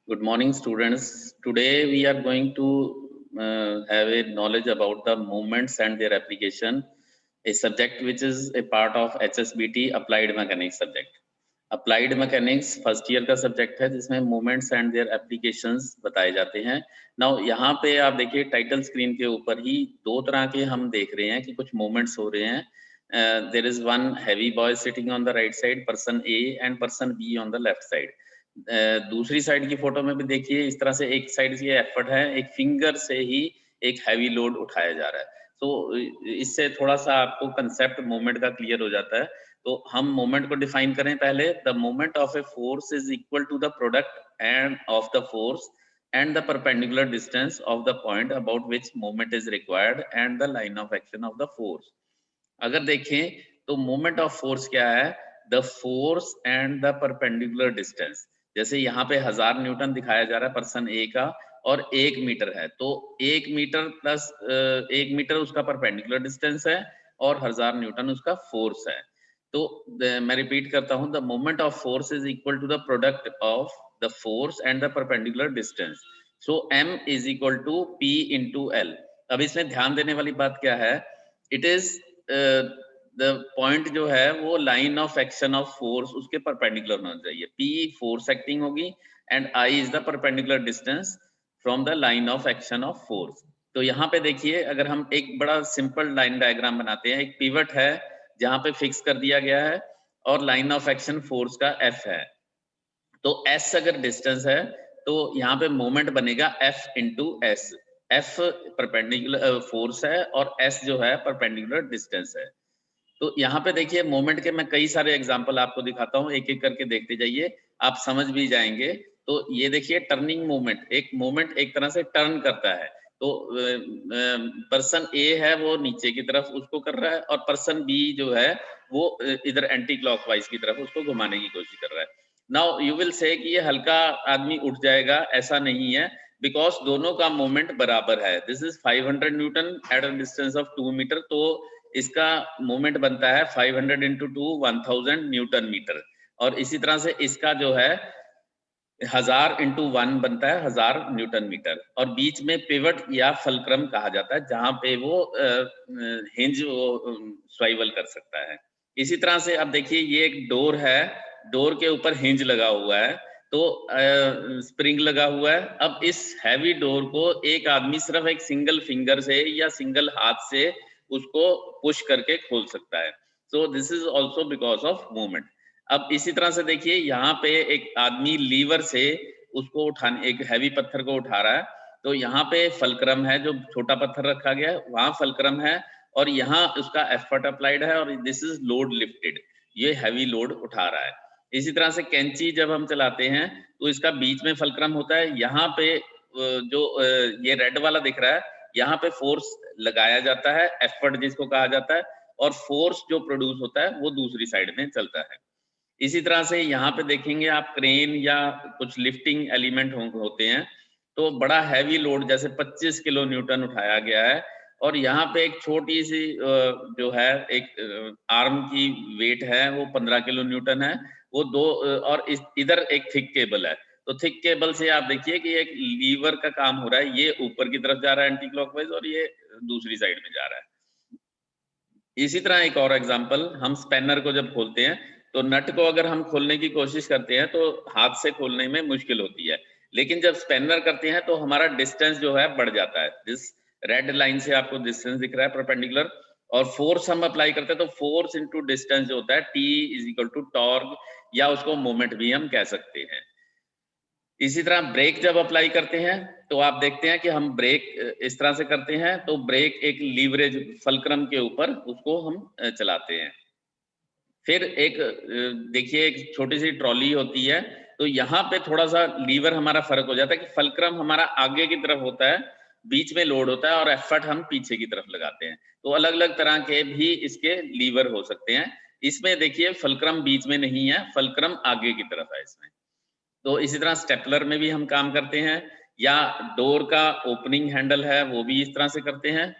Good morning, students. Today we are going to have a knowledge about the movements and their application, a subject which is a part of HSBT Applied Mechanics subject. Applied Mechanics first year का subject है जिसमें movements and their applications बताए जाते हैं. Now यहाँ पे आप देखिए टाइटल स्क्रीन के ऊपर ही दो तरह के हम देख रहे हैं कि कुछ मूवमेंट्स हो रहे हैं. There is one heavy boy sitting on the right side, person A and person B on the left side. दूसरी साइड की फोटो में भी देखिए इस तरह से एक साइड से एफर्ट है, एक फिंगर से ही एक हैवी लोड उठाया जा रहा है. तो इससे थोड़ा सा आपको कंसेप्ट मूवमेंट का क्लियर हो जाता है. तो हम मोमेंट को डिफाइन करें पहले. The moment of a force is equal to the product and of the force and the perpendicular distance of the point about which moment is required and the line of action of the force. अगर देखें तो moment of force क्या है? The force and the perpendicular distance. जैसे यहाँ पे 1000 Newton दिखाया जा रहा है पर्सन ए का और 1 मीटर है, तो 1 मीटर प्लस 1 मीटर उसका परपेंडिकुलर डिस्टेंस है और 1000 न्यूटन उसका फोर्स है. तो मैं रिपीट करता हूँ, the moment of force is equal to the product of the force and the perpendicular distance. So m is equal to p into L. अब इसमें ध्यान देने वाली बात क्या है? इट इज द पॉइंट जो है वो line of action of force उसके परपेंडिकुलर होना चाहिए. P फोर्स एक्टिंग होगी and I is the perpendicular distance from the line of action of force. तो यहाँ पे देखिए अगर हम एक बड़ा सिंपल लाइन डायग्राम बनाते हैं, एक पिवट है जहां पे फिक्स कर दिया गया है और लाइन ऑफ एक्शन फोर्स का F है. तो S अगर डिस्टेंस है तो यहाँ पे मोमेंट बनेगा F into S. F perpendicular force है और S जो है परपेंडिकुलर डिस्टेंस है. तो यहाँ पे देखिए मोमेंट के मैं कई सारे एग्जांपल आपको दिखाता हूँ, एक एक करके देखते जाइए, आप समझ भी जाएंगे. तो ये देखिए टर्निंग मोमेंट, एक मोमेंट एक तरह से टर्न करता है. तो पर्सन ए है वो नीचे की तरफ उसको कर रहा है और पर्सन बी जो है वो इधर एंटी क्लॉकवाइज की तरफ उसको घुमाने की कोशिश कर रहा है. नाउ यू विल से कि ये हल्का आदमी उठ जाएगा, ऐसा नहीं है, बिकॉज दोनों का मोमेंट बराबर है. This is 500 newton at a distance of 2 metre, तो इसका मोमेंट बनता है 500 इंटू 2 1000 न्यूटन मीटर. और इसी तरह से इसका जो है 1000 इंटू 1 बनता है 1000 न्यूटन मीटर. और बीच में पिवट या फलक्रम कहा जाता है जहां पे वो हिंज स्वाइवल कर सकता है. इसी तरह से अब देखिए ये एक डोर है, डोर के ऊपर हिंज लगा हुआ है, तो स्प्रिंग लगा हुआ है. अब इस हैवी डोर को एक आदमी सिर्फ एक सिंगल फिंगर से या सिंगल हाथ से उसको पुश करके खोल सकता है. So this is also because of movement. अब इसी तरह से देखिए यहाँ पे एक आदमी लीवर से उसको उठाने, एक हैवी पत्थर को उठा रहा है, तो यहाँ पे फलक्रम है, जो छोटा पत्थर रखा गया है वहां फलक्रम है और यहाँ उसका एफर्ट अप्लाइड है और दिस इज लोड लिफ्टेड, ये हैवी लोड उठा रहा है. इसी तरह से कैंची जब हम चलाते हैं तो इसका बीच में फलक्रम होता है. यहाँ पे जो ये रेड वाला दिख रहा है, यहाँ पे फोर्स लगाया जाता है, एफर्ट जिसको कहा जाता है, और फोर्स जो प्रोड्यूस होता है वो दूसरी साइड में चलता है. इसी तरह से यहाँ पे देखेंगे आप क्रेन या कुछ लिफ्टिंग एलिमेंट होते हैं, तो बड़ा हैवी लोड जैसे 25 किलो न्यूटन उठाया गया है और यहाँ पे एक छोटी सी जो है एक आर्म की वेट है वो 15 किलो न्यूटन है. वो दो और इधर एक थिक केबल है, तो थिक केबल से आप देखिए कि एक लीवर का काम हो रहा है, ये ऊपर की तरफ जा रहा है एंटी क्लॉकवाइज और ये दूसरी साइड में जा रहा है. इसी तरह एक और एग्जांपल, हम स्पैनर को जब खोलते हैं तो नट को अगर हम खोलने की कोशिश करते हैं तो हाथ से खोलने में मुश्किल होती है, लेकिन जब स्पैनर करते हैं तो हमारा डिस्टेंस जो है बढ़ जाता है. दिस रेड लाइन से आपको डिस्टेंस दिख रहा है परपेंडिकुलर, और फोर्स हम अप्लाई करते हैं तो फोर्स इनटू डिस्टेंस जो होता है T is equal to torque, या उसको मोमेंट भी हम कह सकते हैं. इसी तरह ब्रेक जब अप्लाई करते हैं तो आप देखते हैं कि हम ब्रेक इस तरह से करते हैं, तो ब्रेक एक लीवरेज फलक्रम के ऊपर उसको हम चलाते हैं. फिर एक देखिए एक छोटी सी ट्रॉली होती है, तो यहाँ पे थोड़ा सा लीवर हमारा फर्क हो जाता है कि फलक्रम हमारा आगे की तरफ होता है, बीच में लोड होता है और एफर्ट हम पीछे की तरफ लगाते हैं. तो अलग अलग तरह के भी इसके लीवर हो सकते हैं. इसमें देखिए फलक्रम बीच में नहीं है, फलक्रम आगे की तरफ है इसमें. तो इसी तरह स्टेपलर में भी हम काम करते हैं, या डोर का ओपनिंग हैंडल है वो भी इस तरह से करते हैं,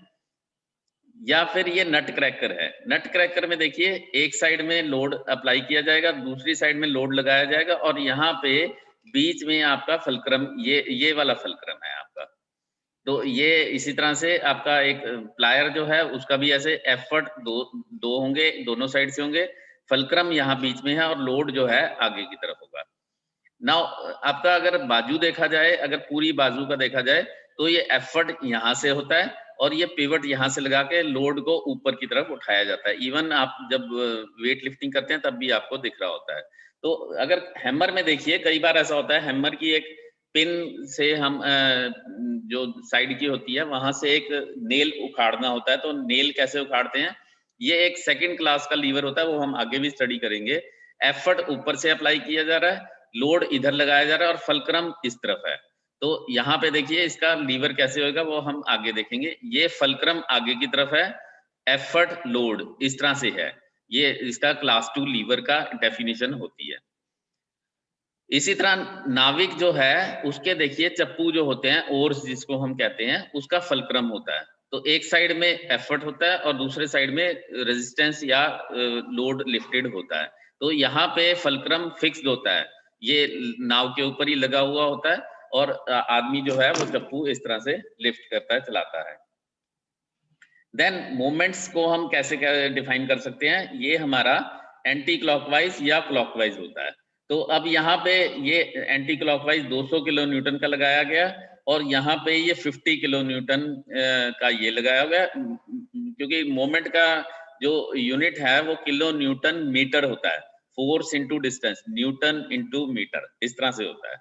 या फिर ये नट क्रैकर है. नट क्रैकर में देखिए एक साइड में लोड अप्लाई किया जाएगा, दूसरी साइड में लोड लगाया जाएगा और यहाँ पे बीच में आपका फलक्रम, ये वाला फलक्रम है आपका। तो ये इसी तरह से आपका एक प्लायर जो है उसका भी ऐसे एफर्ट दो होंगे, दोनों साइड से होंगे, फलक्रम यहाँ बीच में है और लोड जो है आगे की तरफ होगा। नाउ आपका अगर बाजू देखा जाए, अगर पूरी बाजू का देखा जाए, तो ये एफर्ट यहाँ से होता है और ये पिवट यहाँ से लगा के लोड को ऊपर की तरफ उठाया जाता है। इवन आप जब वेट लिफ्टिंग करते हैं तब भी आपको दिख रहा होता है। तो अगर हैमर में देखिए, कई बार ऐसा होता है, हैमर की एक पिन से हम जो साइड की होती है वहां से एक नेल उखाड़ना होता है। तो नेल कैसे उखाड़ते हैं, ये एक सेकंड क्लास का लीवर होता है, वो हम आगे भी स्टडी करेंगे। एफर्ट ऊपर से अप्लाई किया जा रहा है, लोड इधर लगाया जा रहा है और फलक्रम इस तरफ है। तो यहाँ पे देखिए इसका लीवर कैसे होगा वो हम आगे देखेंगे। ये फलक्रम आगे की तरफ है, एफर्ट लोड इस तरह से है। ये इसका क्लास 2 लीवर का डेफिनेशन होती है। इसी तरह नाविक जो है उसके देखिए चप्पू जो होते हैं, ओर्स जिसको हम कहते हैं, उसका फलक्रम होता है। तो एक साइड में एफर्ट होता है और दूसरे साइड में रेजिस्टेंस या लोड लिफ्टेड होता है। तो यहाँ पे फलक्रम फिक्स्ड होता है, ये नाव के ऊपर ही लगा हुआ होता है और आदमी जो है वो चप्पू इस तरह से लिफ्ट करता है, चलाता है। देन मोमेंट्स को हम कैसे डिफाइन कर सकते हैं, ये हमारा एंटी क्लॉकवाइज या क्लॉकवाइज होता है। तो अब यहाँ पे ये एंटी क्लॉकवाइज 200 किलो न्यूटन का लगाया गया और यहाँ पे ये 50 किलो न्यूटन का ये लगाया गया, क्योंकि मोमेंट का जो यूनिट है वो किलो न्यूटन मीटर होता है। Force into distance, newton into metre, इस तरह से होता है।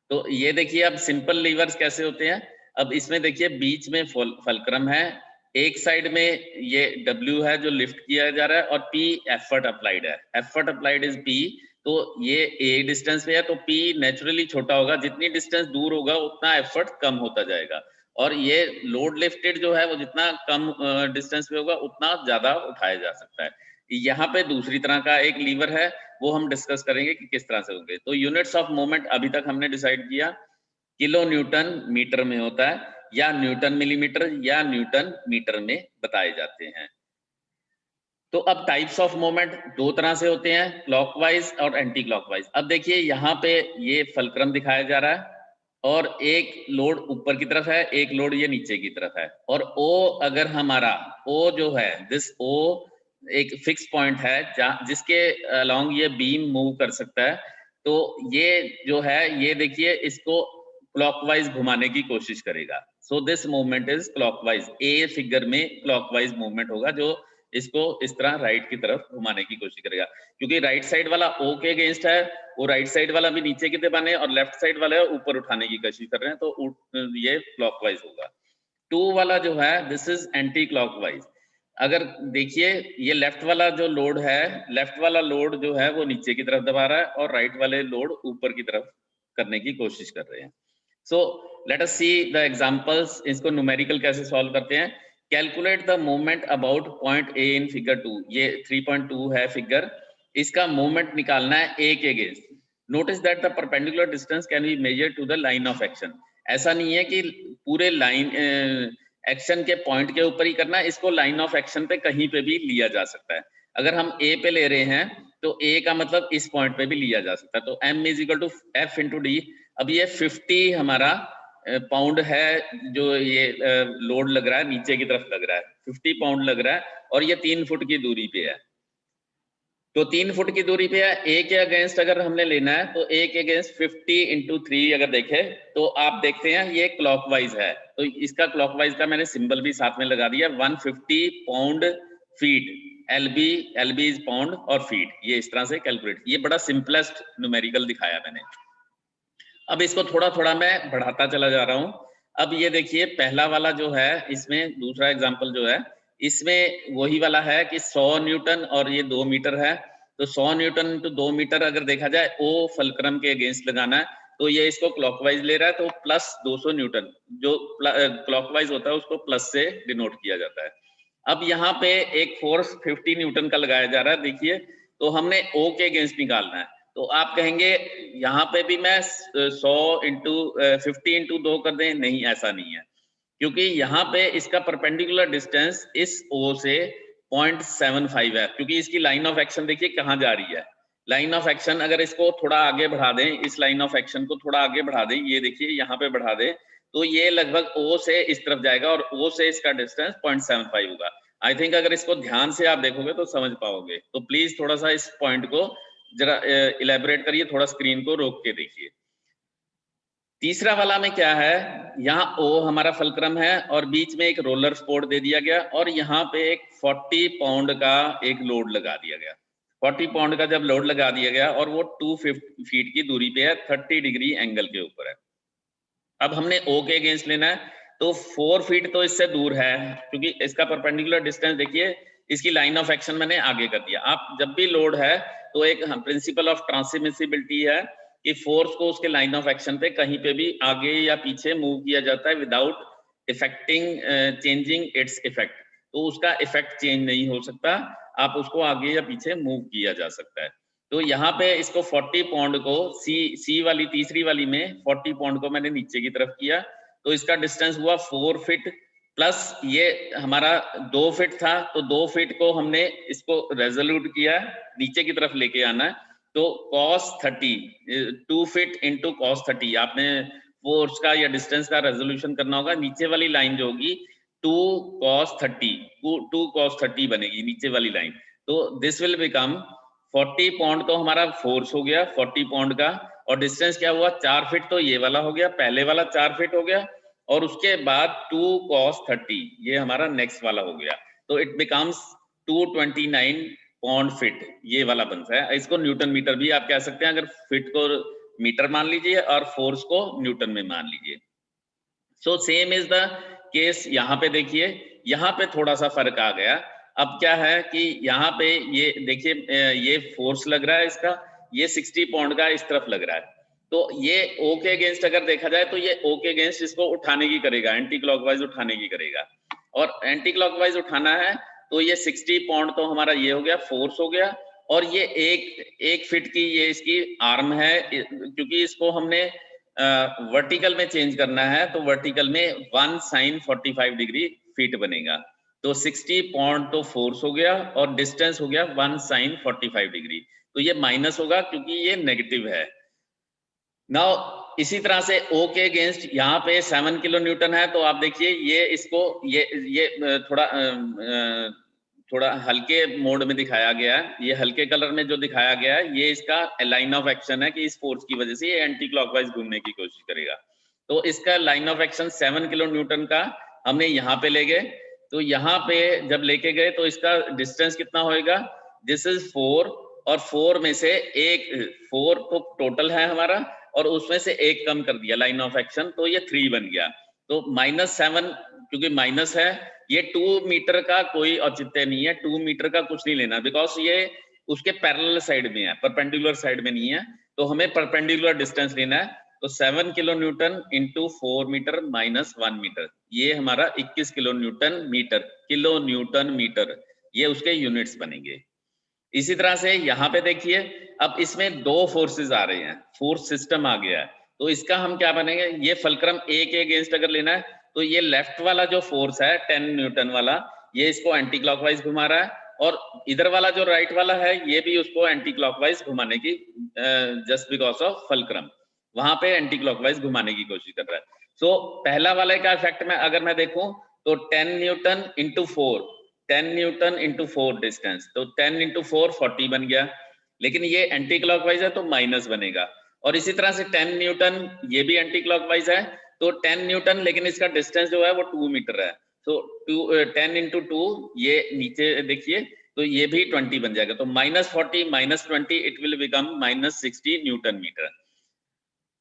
तो ये देखिए अब सिंपल लीवर्स कैसे होते हैं। अब इसमें देखिए बीच में फलक्रम है, एक साइड में ये W है जो लिफ्ट किया जा रहा है और P एफर्ट अप्लाइड है। Effort applied is P। तो ये A डिस्टेंस पे है तो P नेचुरली छोटा होगा, जितनी डिस्टेंस दूर होगा उतना एफर्ट कम होता जाएगा। और ये लोड लिफ्टेड जो है वो जितना कम डिस्टेंस पे होगा उतना ज्यादा उठाया जा सकता है। यहाँ पे दूसरी तरह का एक लीवर है, वो हम डिस्कस करेंगे कि किस तरह से होंगे। तो यूनिट्स ऑफ मोमेंट अभी तक हमने डिसाइड किया, किलो न्यूटन मीटर में होता है या न्यूटन मिलीमीटर या न्यूटन मीटर में बताए जाते हैं। तो अब टाइप्स ऑफ मोमेंट दो तरह से होते हैं, क्लॉकवाइज और एंटी क्लॉकवाइज। अब देखिए यहाँ पे ये फलक्रम दिखाया जा रहा है और एक लोड ऊपर की तरफ है, एक लोड ये नीचे की तरफ है। और O अगर हमारा O जो है, दिस O एक फिक्स पॉइंट है जिसके अलोंग ये बीम मूव कर सकता है। तो ये जो है ये देखिए इसको क्लॉकवाइज घुमाने की कोशिश करेगा। So this movement is clockwise. A figure में क्लॉकवाइज मूवमेंट होगा जो इसको इस तरह राइट की तरफ घुमाने की कोशिश करेगा, क्योंकि राइट साइड वाला O के अगेंस्ट है, वो राइट साइड वाला भी नीचे की तरफ आने और लेफ्ट साइड वाला ऊपर उठाने की कोशिश कर रहे हैं, तो ये क्लॉकवाइज होगा। 2 वाला जो है दिस इज एंटी क्लॉकवाइज। अगर देखिए ये लेफ्ट वाला जो लोड है, लेफ्ट वाला लोड जो है वो नीचे की तरफ दबा रहा है और राइट वाले लोड ऊपर की तरफ करने की कोशिश कर रहे हैं। So let us see the examples. इसको न्यूमेरिकल कैसे सॉल्व करते हैं। Calculate the moment about point A in figure 2। ये 3.2 है फिगर, इसका मोमेंट निकालना है A के against. Notice that the perpendicular distance can be measured to the line of action. ऐसा नहीं है कि पूरे लाइन एक्शन के पॉइंट के ऊपर ही करना है, इसको लाइन ऑफ एक्शन पे कहीं पे भी लिया जा सकता है। अगर हम A पे ले रहे हैं तो A का मतलब इस पॉइंट पे भी लिया जा सकता है। तो M is equal to F into D। अब ये 50 हमारा पाउंड है जो ये लोड लग रहा है, नीचे की तरफ लग रहा है, 50 पाउंड लग रहा है और ये 3 फुट की दूरी पे है। तो 3 फुट की दूरी पे है। A के अगेंस्ट अगर हमने लेना है तो A के अगेंस्ट 50 इंटू 3 अगर देखें तो आप देखते हैं ये क्लॉकवाइज है, तो इसका क्लॉकवाइज का मैंने सिंबल भी साथ में लगा दिया। 150 pound feet, LB is pound और फीट, ये इस तरह से कैलकुलेट। ये बड़ा सिंपलेस्ट न्यूमेरिकल दिखाया मैंने। अब इसको थोड़ा थोड़ा मैं बढ़ाता चला जा रहा हूं। अब ये देखिए पहला वाला जो है, इसमें दूसरा एग्जांपल जो है इसमें वही वाला है कि 100 न्यूटन और ये 2 मीटर है। तो 100 न्यूटन तो 2 मीटर अगर देखा जाए O फलक्रम के अगेंस्ट लगाना है तो ये इसको क्लॉकवाइज ले रहा है, तो प्लस 200 न्यूटन जो क्लॉकवाइज होता है उसको प्लस से डिनोट किया जाता है। अब यहाँ पे एक फोर्स 50 न्यूटन का लगाया जा रहा है, देखिए। तो हमने O के अगेंस्ट निकालना है, तो आप कहेंगे यहाँ पे भी मैं 100 इंटू 50 इंटू 2 कर दें। नहीं, ऐसा नहीं है, क्योंकि यहाँ पे इसका परपेंडिकुलर डिस्टेंस इस O से 0.75 है, क्योंकि इसकी लाइन ऑफ एक्शन देखिए कहाँ जा रही है, लाइन ऑफ एक्शन अगर इसको थोड़ा आगे बढ़ा दें, इस लाइन ऑफ एक्शन को थोड़ा आगे बढ़ा दें, ये देखिए यहाँ पे बढ़ा दें, तो ये लगभग O से इस तरफ जाएगा और O से इसका डिस्टेंस 0.75 होगा। आई थिंक अगर इसको ध्यान से आप देखोगे तो समझ पाओगे। तो प्लीज थोड़ा सा इस पॉइंट को जरा इलेबोरेट करिए, थोड़ा स्क्रीन को रोक के देखिए। तीसरा वाला में क्या है, यहाँ O हमारा फुलक्रम है और बीच में एक रोलर सपोर्ट दे दिया गया और यहाँ पे एक 40 पाउंड का एक लोड लगा दिया गया। 40 पाउंड का जब लोड लगा दिया गया और वो 250 फीट की दूरी पे है, 30 डिग्री एंगल के ऊपर है। अब हमने O के अगेंस्ट लेना है, तो 4 फीट तो इससे दूर है, क्योंकि इसका परपेंडिकुलर डिस्टेंस देखिए, इसकी लाइन ऑफ एक्शन मैंने आगे कर दिया। आप जब भी लोड है तो एक प्रिंसिपल ऑफ ट्रांसमिसिबिलिटी है कि फोर्स को उसके लाइन ऑफ एक्शन पे कहीं पे भी आगे या पीछे मूव किया जाता है without affecting changing its effect. तो उसका इफेक्ट चेंज नहीं हो सकता, आप उसको आगे या पीछे मूव किया जा सकता है। तो यहाँ पे इसको 40 पाउंड को सी वाली तीसरी वाली में 40 पाउंड को मैंने नीचे की तरफ किया, तो इसका डिस्टेंस हुआ 4 फीट प्लस ये हमारा 2 फीट था, तो 2 फीट को हमने इसको रेजोल्यूट किया, नीचे की तरफ लेके आना है। तो cos 30, 2 फीट इंटू cos 30, आपने फोर्स का या डिस्टेंस का रेजोल्यूशन करना होगा। नीचे वाली लाइन जो होगी 2 cos 30 बनेगी नीचे वाली लाइन। तो दिस विल बिकम 40 पाउंड तो हमारा फोर्स हो गया 40 पाउंड का, और डिस्टेंस क्या हुआ 4 फीट, तो ये वाला हो गया, पहले वाला 4 फीट हो गया, और उसके बाद 2 cos 30 ये हमारा नेक्स्ट वाला हो गया। तो इट बिकम्स 229 पाउंड फीट, ये वाला बनता है। इसको न्यूटन मीटर भी आप कह सकते हैं, अगर फिट को मीटर मान लीजिए और फोर्स को न्यूटन में मान लीजिए। So same is the case यहाँ पे देखिए, यहाँ पे थोड़ा सा फर्क आ गया। अब क्या है कि यहाँ पे ये देखिए, ये फोर्स लग रहा है इसका, ये 60 पाउंड का इस तरफ लग रहा है, तो ये O के अगेंस्ट अगर देखा जाए तो ये O के अगेंस्ट इसको उठाने की करेगा, एंटी क्लॉकवाइज उठाने की करेगा, और एंटी क्लॉकवाइज उठाना है तो ये 60 पाउंड तो हमारा ये हो गया, फोर्स हो गया, और ये एक फीट की ये इसकी आर्म है, क्योंकि इसको हमने वर्टिकल में चेंज करना है, तो वर्टिकल में 1 sin 45 डिग्री फीट बनेगा। तो 60 पाउंड तो फोर्स हो गया और डिस्टेंस हो गया 1 sin 45 डिग्री, तो ये माइनस होगा क्योंकि ये नेगेटिव है। नाउ इसी तरह से O के अगेंस्ट यहाँ पे 7 किलो न्यूटन है, तो आप देखिए ये इसको ये थोड़ा हल्के मोड में दिखाया गया है, ये हल्के कलर में जो दिखाया गया है ये इसका लाइन ऑफ एक्शन है कि इस फोर्स की वजह से ये एंटी क्लॉकवाइज घूमने की कोशिश करेगा। तो इसका line of action 7 kilo Newton का हमने यहाँ पे ले गए, तो यहाँ पे जब लेके गए तो इसका डिस्टेंस कितना होएगा, दिस इज 4, और 4 में से एक 4 तो टोटल है हमारा, और उसमें से एक कम कर दिया लाइन ऑफ एक्शन, तो ये 3 बन गया। तो -7 क्योंकि माइनस है, ये 2 मीटर का कोई औचित्य नहीं है, 2 मीटर का कुछ नहीं लेना, बिकॉज ये उसके पैरेलल साइड में है, परपेंडिकुलर साइड में नहीं है, तो हमें परपेंडिकुलर डिस्टेंस लेना है। तो 7 kilo newton into 4 metre minus 1 metre, ये हमारा 21 किलो न्यूटन मीटर, ये उसके यूनिट्स बनेंगे। इसी तरह से यहाँ पे देखिए, अब इसमें 2 फोर्सेस आ रहे हैं, फोर्स सिस्टम आ गया है, तो इसका हम क्या बनेंगे, ये फुलक्रम A के अगेंस्ट अगर लेना है तो ये लेफ्ट वाला जो फोर्स है 10 न्यूटन वाला, ये इसको एंटी क्लॉकवाइज घुमा रहा है, और इधर वाला जो राइट वाला है ये भी उसको एंटी क्लॉकवाइज घुमाने की, जस्ट बिकॉज ऑफ फुलक्रम वहां पे एंटी क्लॉकवाइज घुमाने की कोशिश कर रहा है। सो पहला वाले का इफेक्ट में अगर मैं देखूं तो 10 newton into 4, 10 newton into 4 distance, तो 10 इंटू 4 40 बन गया, लेकिन ये एंटी क्लॉकवाइज है तो माइनस बनेगा। और इसी तरह से 10 न्यूटन ये भी एंटी क्लॉकवाइज है, तो 10 न्यूटन, लेकिन इसका डिस्टेंस जो है वो 2 मीटर है, तो 10 इंटू 2 ये नीचे देखिए, तो ये भी 20 बन जाएगा, तो -40 -20 it will become -60 newton metre.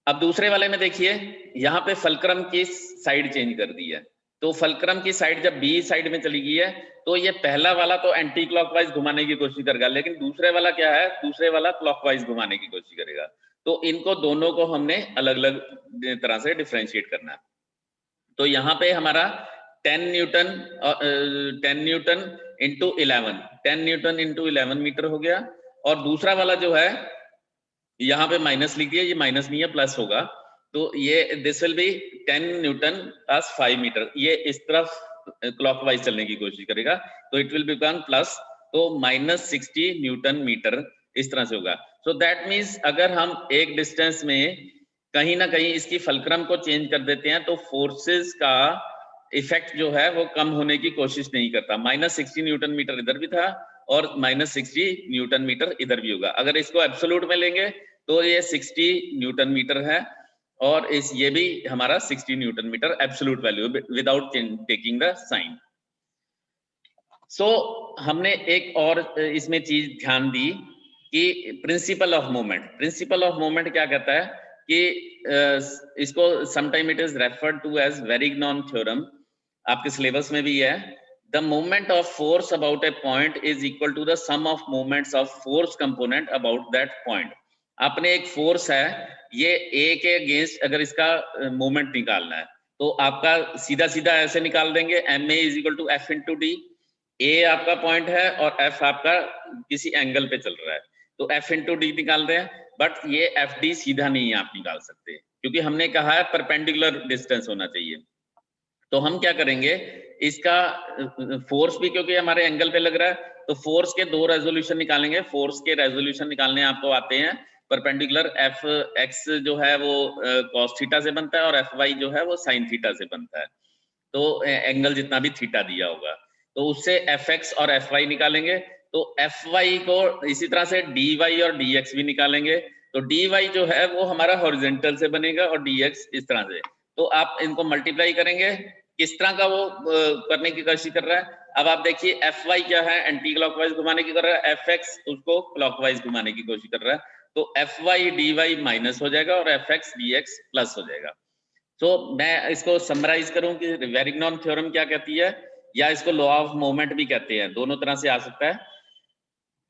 अब दूसरे वाले में देखिए, यहाँ पे फुलक्रम की साइड चेंज कर दी है, तो फुलक्रम की साइड जब B साइड में चली गई है, तो ये पहला वाला तो एंटी क्लॉकवाइज घुमाने की कोशिश करेगा, लेकिन दूसरे वाला क्या है, दूसरे वाला क्लॉकवाइज घुमाने की कोशिश करेगा। तो इनको दोनों को हमने अलग अलग तरह से डिफरेंशिएट करना है। तो यहाँ पे हमारा 10 newton into 11, 10 newton into 11 metre हो गया, और दूसरा वाला जो है यहाँ पे माइनस लिख दिया, ये माइनस नहीं है प्लस होगा, तो ये this will be 10 newton plus 5 metre, ये इस तरफ क्लॉकवाइज चलने की कोशिश करेगा, तो इट विल बिकम प्लस, तो -60 न्यूटन मीटर इस तरह से होगा। सो दैट मीन्स अगर हम एक डिस्टेंस में कहीं ना कहीं इसकी फलक्रम को चेंज कर देते हैं तो फोर्सेस का इफेक्ट जो है वो कम होने की कोशिश नहीं करता। -60 न्यूटन मीटर इधर भी था और -60 न्यूटन मीटर इधर भी होगा। अगर इसको एब्सोल्यूट में लेंगे तो ये 60 न्यूटन मीटर है और इस ये भी हमारा 60 newton metre absolute value without taking the sign. So हमने एक और इसमें चीज ध्यान दी कि principle of moment. Principle of moment क्या कहता है कि इसको sometime it is referred to as Varignon theorem, आपके सिलेबस में भी है। The moment of force about a point is equal to the sum of moments of force component about that point. आपने एक फोर्स है, ये ए के अगेंस्ट अगर इसका मोमेंट निकालना है तो आपका सीधा सीधा ऐसे निकाल देंगे, M A is equal to F into D. A आपका पॉइंट है और एफ आपका किसी एंगल पे चल रहा है तो एफ इंटू डी निकाल रहे हैं, बट ये एफ डी सीधा नहीं आप निकाल सकते क्योंकि हमने कहा है परपेंडिकुलर डिस्टेंस होना चाहिए। तो हम क्या करेंगे, इसका फोर्स भी क्योंकि हमारे एंगल पे लग रहा है तो फोर्स के दो रेजोल्यूशन निकालेंगे। फोर्स के रेजोल्यूशन निकालने आपको आते हैं, परपेंडिकुलर एफ एक्स जो है वो कॉस थीटा से बनता है और एफ वाई जो है वो साइन थीटा से बनता है। तो एंगल जितना भी थीटा दिया होगा तो उससे एफ एक्स और एफ वाई निकालेंगे। तो एफ वाई को इसी तरह से डी वाई और डी एक्स भी निकालेंगे। तो डी वाई जो है वो हमारा हॉरिजॉन्टल से बनेगा और डी एक्स इस तरह से। तो आप इनको मल्टीप्लाई करेंगे, किस तरह का वो करने की कोशिश कर रहा है। अब आप देखिए एफ वाई क्या है, एंटी क्लॉकवाइज घुमाने की कर रहा है, एफ एक्स उसको क्लॉकवाइज घुमाने की कोशिश कर रहा है। तो F Y D Y minus हो जाएगा और F X D X plus हो जाएगा। तो मैं इसको समराइज करूं कि वेरिग्नॉन थ्योरम क्या कहती है, या इसको लॉ ऑफ मोमेंट भी कहते हैं, दोनों तरह से आ सकता है।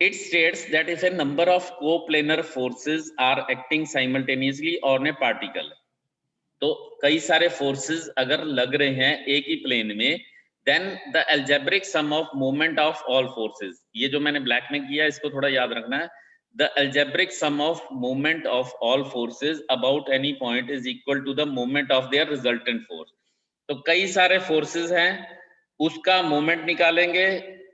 It states that if a number of coplanar forces are acting simultaneously on a particle, तो कई सारे फोर्सेस अगर लग रहे हैं एक ही प्लेन में, then the algebraic sum of moment of all forces, ये जो मैंने ब्लैक में किया इसको थोड़ा याद रखना है, the algebraic sum of moment of all forces about any point is equal to the moment of their resultant force। तो कई सारे फोर्सेस हैं, उसका मोमेंट निकालेंगे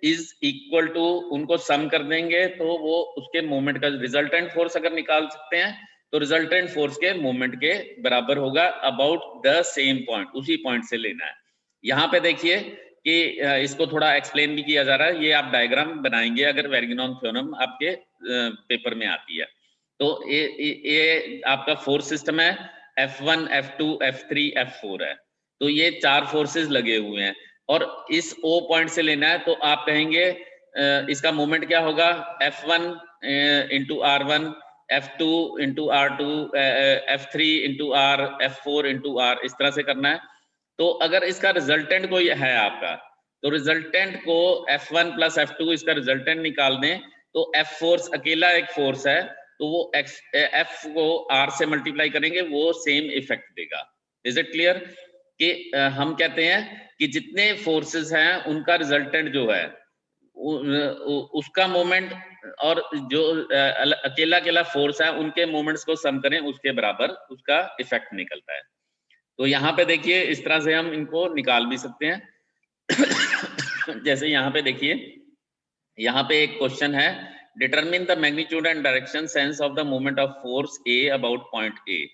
इज इक्वल टू, उनको सम कर देंगे तो वो उसके मोमेंट का रिजल्टेंट फोर्स अगर निकाल सकते हैं तो रिजल्टेंट फोर्स के मोमेंट के बराबर होगा अबाउट द सेम पॉइंट, उसी पॉइंट से लेना है। यहाँ पे देखिए कि इसको थोड़ा एक्सप्लेन भी किया जा रहा है, ये आप डायग्राम बनाएंगे अगर वेरिग्नॉन थ्योरम आपके पेपर में आती है। तो ये आपका फोर्स सिस्टम है, F1 F2 F3 F4 है। तो ये चार फोर्सेस लगे हुए हैं और इस O पॉइंट से लेना है तो आप कहेंगे इसका मोमेंट क्या होगा, F1 into R1, F2 into R2, F3 into R, F4 into R, इस तरह से करना है। तो अगर इसका रिजल्टेंट कोई है आपका तो रिजल्टेंट को F1 प्लस F2 इसका रिजल्टेंट निकाल दें तो F फोर्स अकेला एक फोर्स है तो वो F को R से मल्टीप्लाई करेंगे, वो सेम इफेक्ट देगा। इज इट क्लियर कि हम कहते हैं कि जितने फोर्सेस हैं उनका रिजल्टेंट जो है उसका मोमेंट और जो अकेला अकेला फोर्स है उनके मोमेंट्स को सम करें, उसके बराबर उसका इफेक्ट निकलता है। तो यहाँ पे देखिए इस तरह से हम इनको निकाल भी सकते हैं। जैसे यहाँ पे देखिए, यहाँ पे एक क्वेश्चन है, determine the magnitude and direction sense of the moment of force A about point A.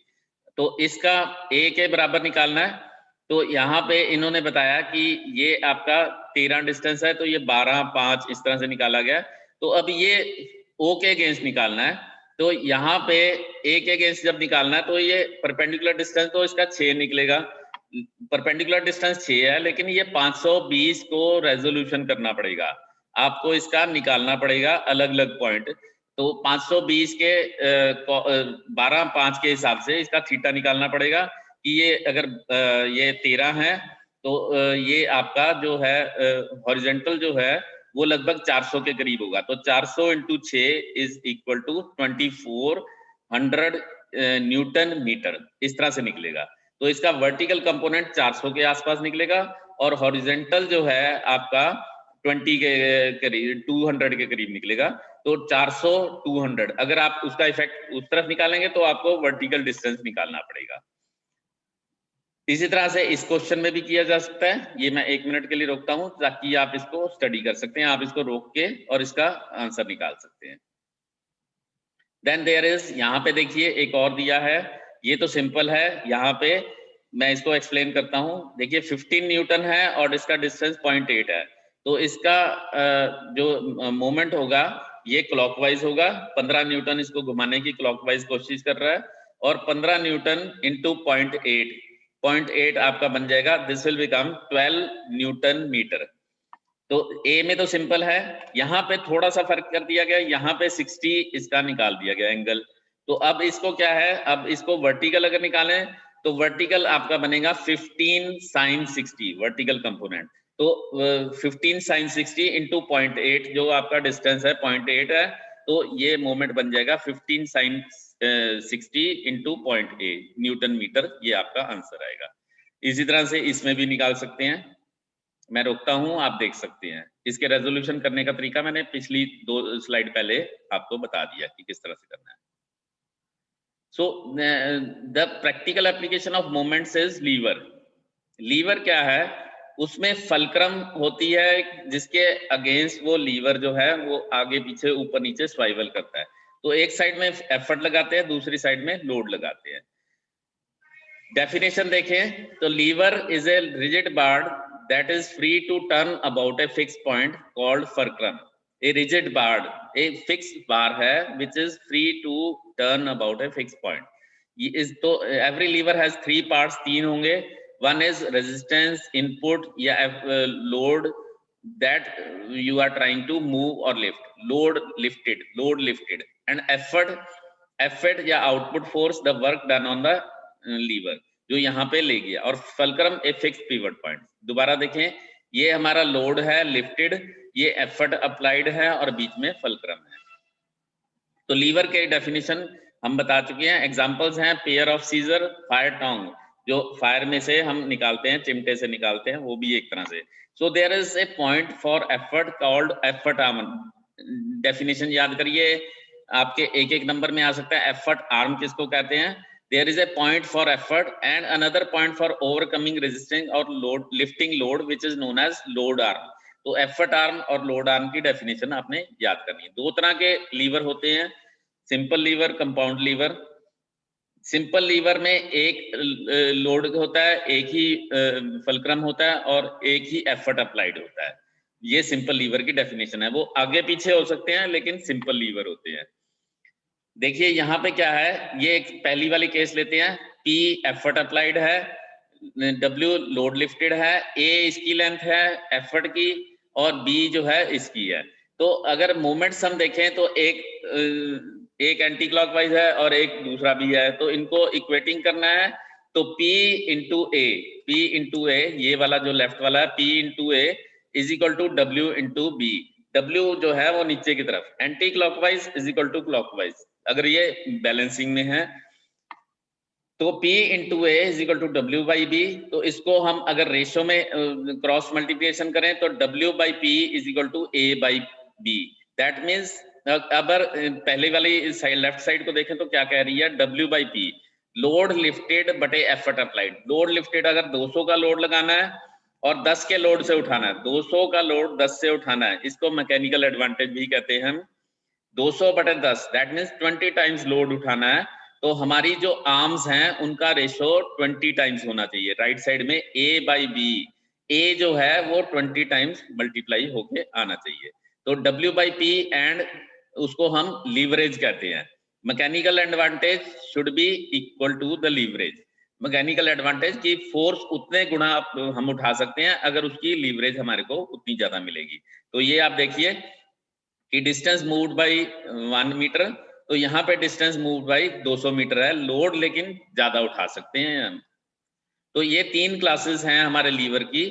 तो इसका ए के बराबर निकालना है। तो यहाँ पे इन्होंने बताया कि ये आपका 13 डिस्टेंस है तो ये 12, 5 इस तरह से निकाला गया। तो अब ये ओ के अगेंस्ट निकालना है। तो यहाँ पे ए के अगेंस्ट जब निकालना है तो ये परपेंडिकुलर डिस्टेंस तो इसका 6 निकलेगा। परपेंडिकुलर डिस्टेंस 6 है लेकिन ये 520 को रेजोल्यूशन करना पड़ेगा, आपको इसका निकालना पड़ेगा अलग अलग पॉइंट। तो 520 के 12, 5 के हिसाब से इसका थीटा निकालना पड़ेगा कि ये अगर ये 13 है तो ये आपका जो है हॉरिजॉन्टल जो है वो लगभग 400 के करीब होगा। तो 400 into 6 is equal to 2400 newton metre, इस तरह से निकलेगा। तो इसका वर्टिकल कंपोनेंट 400 के आसपास निकलेगा और हॉरिजॉन्टल जो है आपका 20 के करीब 200 के करीब निकलेगा। तो 400 200 अगर आप उसका इफेक्ट उस तरफ निकालेंगे तो आपको वर्टिकल डिस्टेंस निकालना पड़ेगा। इसी तरह से इस क्वेश्चन में भी किया जा सकता है। ये मैं 1 मिनट के लिए रोकता हूं ताकि आप इसको स्टडी कर सकते हैं, आप इसको रोक के और इसका आंसर निकाल सकते हैं। देन देयर इज, यहाँ पे देखिए एक और दिया है, ये तो सिंपल है, यहाँ पे मैं इसको एक्सप्लेन करता हूँ। देखिए 15 न्यूटन है और इसका डिस्टेंस 0.8 है, तो इसका जो मोमेंट होगा ये क्लॉकवाइज होगा। 15 न्यूटन इसको घुमाने की क्लॉकवाइज कोशिश कर रहा है, और 15 न्यूटन इंटू 0.8 आपका बन जाएगा, this will become 12 newton metre. तो ए में तो सिंपल है, यहाँ पे थोड़ा सा फर्क कर दिया गया, यहाँ पे 60 इसका निकाल दिया गया एंगल। तो अब इसको क्या है, अब इसको वर्टिकल अगर निकालें तो वर्टिकल आपका बनेगा 15 sin 60 वर्टिकल कंपोनेंट। तो 15 sin 60 इंटू 0.8 जो आपका डिस्टेंस है 0.8 है, तो ये मोमेंट बन जाएगा 15 sin 60 इंटू 0.8 न्यूटन मीटर, ये आपका आंसर आएगा। इसी तरह से इसमें भी निकाल सकते हैं। मैं रोकता हूं, आप देख सकते हैं। इसके रेजोल्यूशन करने का तरीका मैंने पिछली 2 स्लाइड पहले आपको बता दिया कि किस तरह से करना है। So the practical application of moments is lever. Lever क्या है, उसमें फलक्रम होती है जिसके अगेंस्ट वो लीवर जो है वो आगे पीछे ऊपर नीचे स्वाइवल करता है। तो एक साइड में एफर्ट लगाते हैं, दूसरी साइड में लोड लगाते हैं। डेफिनेशन देखें तो lever is a rigid bar that is free to turn about a fixed point called fulcrum. A rigid bar, a fixed bar है which is free to turn about a fixed point. ये is तो every lever has 3 parts, 3 होंगे। One is resistance, input या load that you are trying to move or lift, load lifted, and effort या output force, the work done on the lever जो यहाँ पे ले गया, और fulcrum a fix pivot point. दोबारा देखें, ये हमारा लोड है लिफ्टेड, ये एफर्ट अप्लाइड है, और बीच में फलक्रम है। तो लीवर के डेफिनेशन हम बता चुके हैं। एग्जांपल्स हैं pair of scissor, fire Tong, जो फायर में से हम निकालते हैं, चिमटे से निकालते हैं, वो भी एक तरह से। So there is a point for effort called effort arm. Definition याद करिए, आपके एक एक नंबर में आ सकता है। एफर्ट आर्म किसको कहते हैं? There is a point for effort and another point for overcoming resistance or load, lifting load, which is known as load arm. तो effort arm और load arm की डेफिनेशन आपने याद करनी है। दो तरह के लीवर होते हैं, simple lever, compound lever. Simple lever में एक लोड होता है, एक ही फलक्रम होता है, और एक ही एफर्ट अप्लाइड होता है। ये सिंपल लीवर की डेफिनेशन है। वो आगे पीछे हो सकते हैं लेकिन सिंपल लीवर होते हैं। देखिए यहाँ पे क्या है, ये एक पहली वाली केस लेते हैं। P एफर्ट अप्लाइड है, W लोड लिफ्टेड है, A इसकी लेंथ है एफर्ट की, और B जो है इसकी है। तो अगर मोमेंट्स हम देखें तो एक एंटी क्लॉकवाइज है और एक दूसरा भी है, तो इनको इक्वेटिंग करना है। तो P इंटू ए, ये वाला जो लेफ्ट वाला है, P into A is equal to W into B. W जो है वो नीचे की तरफ, anti clockwise is equal to clockwise अगर ये बैलेंसिंग में है। तो P into A is equal to W by B. तो इसको हम अगर रेशो में क्रॉस मल्टीप्लिकेशन करें तो W by P is equal to A by B. That means अगर पहले वाली साइड लेफ्ट साइड को देखें तो क्या कह रही है, W by P load lifted बटे एफर्ट अप्लाइड। लोड लिफ्टेड अगर 200 का लोड लगाना है और 10 के लोड से उठाना है, 200 का लोड 10 से उठाना है, इसको मैकेनिकल एडवांटेज भी कहते हैं हम। 200 बटे 10 दैट मीन्स 20 टाइम्स लोड उठाना है। तो हमारी जो आर्म्स हैं उनका रेशो 20 टाइम्स होना चाहिए। राइट साइड में A बाई बी, A जो है वो 20 टाइम्स मल्टीप्लाई होके आना चाहिए। तो W बाई P एंड उसको हम लीवरेज कहते हैं। Mechanical advantage should be equal to the leverage. Mechanical advantage की फोर्स उतने गुना हम उठा सकते हैं अगर उसकी लीवरेज हमारे को उतनी ज्यादा मिलेगी। तो ये आप देखिए कि डिस्टेंस मूव्ड बाई 1 मीटर, तो यहाँ पे डिस्टेंस मूव्ड बाई 200 मीटर है, लोड लेकिन ज्यादा उठा सकते हैं हम। तो ये 3 क्लासेस हैं हमारे लीवर की।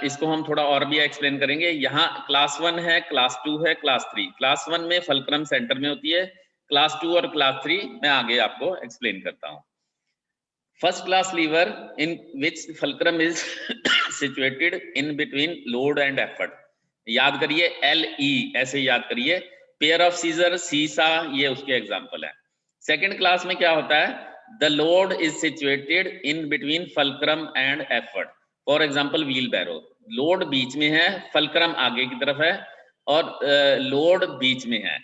इसको हम थोड़ा और भी एक्सप्लेन करेंगे। यहाँ क्लास 1 है, क्लास 2 है, क्लास 3। क्लास 1 में फलक्रम सेंटर में होती है, क्लास 2 और क्लास 3 मैं आगे आपको एक्सप्लेन करता हूँ। First class lever in which fulcrum is situated in between load and effort. याद करिए LE ऐसे याद करिए। पेयर ऑफ सीजर, सीसा, ये उसके एग्जांपल है। सेकंड क्लास में क्या होता है, the load is situated in between fulcrum and effort. For example wheelbarrow, load बीच में है, फलक्रम आगे की तरफ है और लोड बीच में है।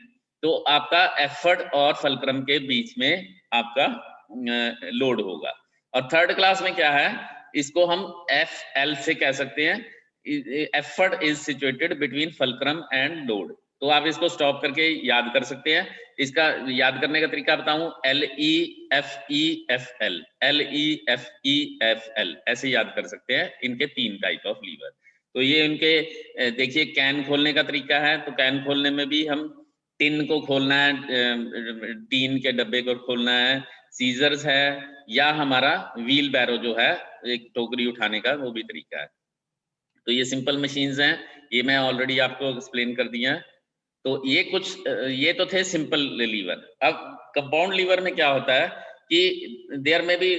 तो आपका एफर्ट और फलक्रम के बीच में आपका लोड होगा। और थर्ड क्लास में क्या है, इसको हम FL से कह सकते हैं, effort is situated between fulcrum and load. तो आप इसको स्टॉप करके याद कर सकते हैं। इसका याद करने का तरीका बताऊं, LEFEFL, LEFEFL ऐसे याद कर सकते हैं। इनके 3 टाइप ऑफ लीवर। तो ये इनके देखिए कैन खोलने का तरीका है। तो कैन खोलने में भी हम टिन को खोलना है, टीन के डब्बे को खोलना है, सीजर्स है, या हमारा व्हील बैरो जो है एक टोकरी उठाने का, वो भी तरीका है। तो ये सिंपल मशीन्स हैं, ये मैं ऑलरेडी आपको एक्सप्लेन कर दिया। तो ये कुछ ये तो थे सिंपल लीवर। अब कंपाउंड लीवर में क्या होता है कि देयर में भी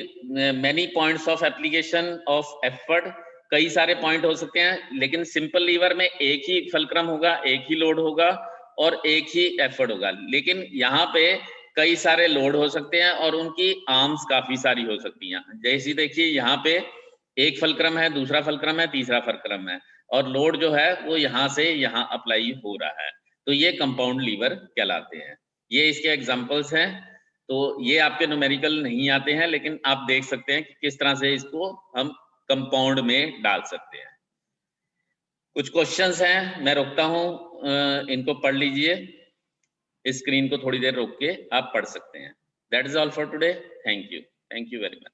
many points of application of effort, कई सारे पॉइंट हो सकते हैं। लेकिन सिंपल लीवर में एक ही फलक्रम होगा, एक ही लोड होगा और एक ही एफर्ट होगा। लेकिन यहाँ पे कई सारे लोड हो सकते हैं और उनकी आर्म्स काफी सारी हो सकती हैं। जैसे देखिए यहाँ पे एक फलक्रम है, दूसरा फलक्रम है, तीसरा फलक्रम है, और लोड जो है वो यहाँ से यहाँ अप्लाई हो रहा है। तो ये कंपाउंड लीवर कहलाते हैं। ये इसके एग्जांपल्स हैं। तो ये आपके न्यूमेरिकल नहीं आते हैं, लेकिन आप देख सकते हैं कि किस तरह से इसको हम कंपाउंड में डाल सकते हैं। कुछ क्वेश्चंस हैं, मैं रोकता हूं, इनको पढ़ लीजिए। स्क्रीन को थोड़ी देर रोक के आप पढ़ सकते हैं। That is all for today. Thank you very much.